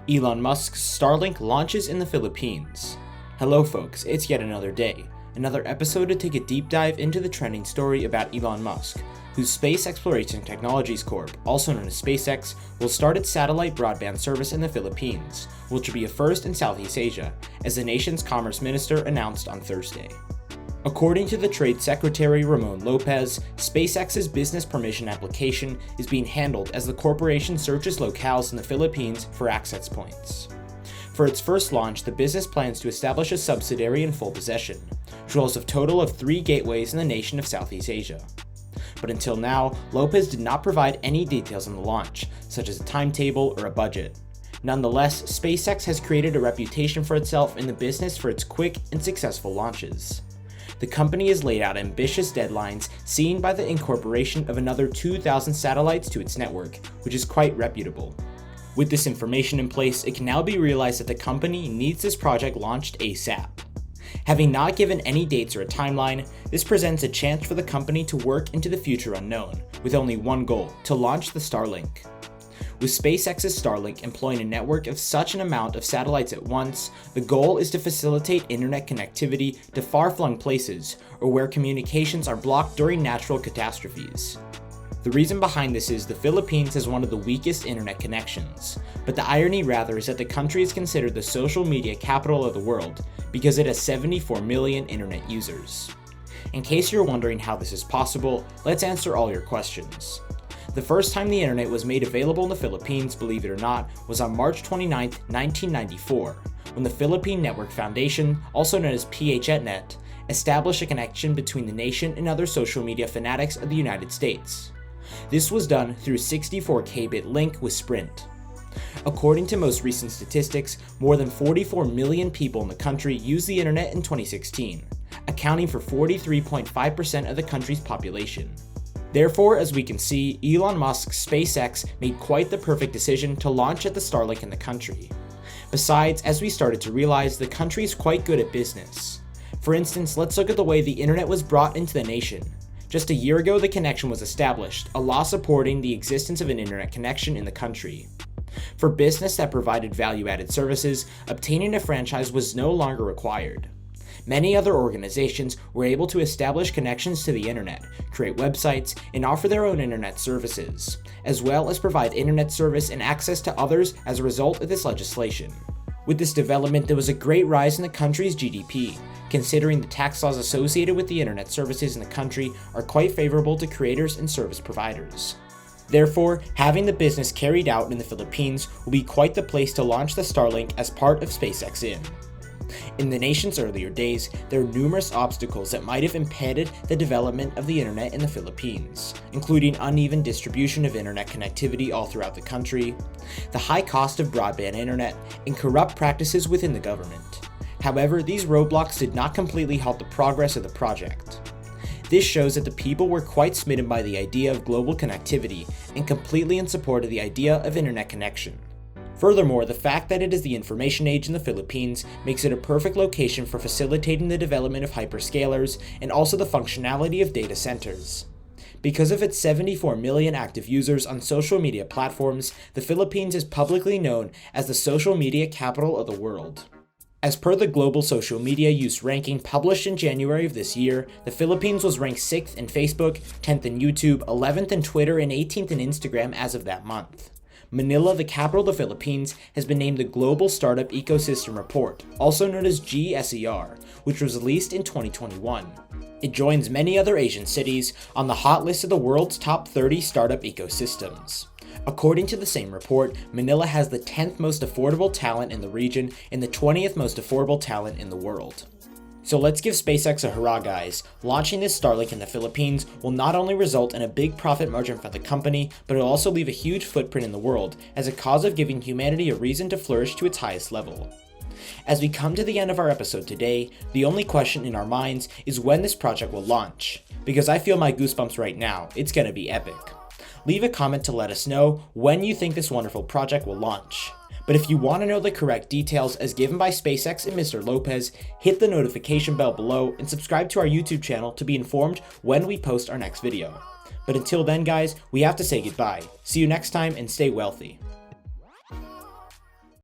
Elon Musk's Starlink launches in the Philippines. Hello folks, it's yet another day, another episode to take a deep dive into the trending story about Elon Musk, whose Space Exploration Technologies Corp., also known as SpaceX, will start its satellite broadband service in the Philippines, which will be a first in Southeast Asia, as the nation's commerce minister announced on Thursday. According to the Trade Secretary Ramon Lopez, SpaceX's business permission application is being handled as the corporation searches locales in the Philippines for access points. For its first launch, the business plans to establish a subsidiary in full possession, which will have a total of 3 gateways in the nation of Southeast Asia. But until now, Lopez did not provide any details on the launch, such as a timetable or a budget. Nonetheless, SpaceX has created a reputation for itself in the business for its quick and successful launches. The company has laid out ambitious deadlines, seen by the incorporation of another 2,000 satellites to its network, which is quite reputable. With this information in place, it can now be realized that the company needs this project launched ASAP. Having not given any dates or a timeline, this presents a chance for the company to work into the future unknown, with only one goal: to launch the Starlink. With SpaceX's Starlink employing a network of such an amount of satellites at once, the goal is to facilitate internet connectivity to far-flung places or where communications are blocked during natural catastrophes. The reason behind this is the Philippines has one of the weakest internet connections, but the irony rather is that the country is considered the social media capital of the world because it has 74 million internet users. In case you're wondering how this is possible, let's answer all your questions. The first time the internet was made available in the Philippines, believe it or not, was on March 29, 1994, when the Philippine Network Foundation, also known as PHNet, established a connection between the nation and other social media fanatics of the United States. This was done through a 64K-bit link with Sprint. According to most recent statistics, more than 44 million people in the country used the internet in 2016, accounting for 43.5% of the country's population. Therefore, as we can see, Elon Musk's SpaceX made quite the perfect decision to launch at the Starlink in the country. Besides, as we started to realize, the country is quite good at business. For instance, let's look at the way the internet was brought into the nation. Just a year ago, the connection was established, a law supporting the existence of an internet connection in the country. For business that provided value-added services, obtaining a franchise was no longer required. Many other organizations were able to establish connections to the internet, create websites, and offer their own internet services, as well as provide internet service and access to others as a result of this legislation. With this development, there was a great rise in the country's GDP, considering the tax laws associated with the internet services in the country are quite favorable to creators and service providers. Therefore, having the business carried out in the Philippines will be quite the place to launch the Starlink as part of SpaceX in. In the nation's earlier days, there are numerous obstacles that might have impeded the development of the internet in the Philippines, including uneven distribution of internet connectivity all throughout the country, the high cost of broadband internet, and corrupt practices within the government. However, these roadblocks did not completely halt the progress of the project. This shows that the people were quite smitten by the idea of global connectivity and completely in support of the idea of internet connection. Furthermore, the fact that it is the information age in the Philippines makes it a perfect location for facilitating the development of hyperscalers and also the functionality of data centers. Because of its 74 million active users on social media platforms, the Philippines is publicly known as the social media capital of the world. As per the Global Social Media Use Ranking published in January of this year, the Philippines was ranked 6th in Facebook, 10th in YouTube, 11th in Twitter, and 18th in Instagram as of that month. Manila, the capital of the Philippines, has been named the Global Startup Ecosystem Report, also known as GSER, which was released in 2021. It joins many other Asian cities on the hot list of the world's top 30 startup ecosystems. According to the same report, Manila has the 10th most affordable talent in the region and the 20th most affordable talent in the world. So let's give SpaceX a hurrah, guys. Launching this Starlink in the Philippines will not only result in a big profit margin for the company, but it'll also leave a huge footprint in the world as a cause of giving humanity a reason to flourish to its highest level. As we come to the end of our episode today, the only question in our minds is when this project will launch, because I feel my goosebumps right now. It's gonna be epic. Leave a comment to let us know when you think this wonderful project will launch. But if you want to know the correct details as given by SpaceX and Mr. Lopez, hit the notification bell below and subscribe to our YouTube channel to be informed when we post our next video. But until then, guys, we have to say goodbye. See you next time and stay wealthy.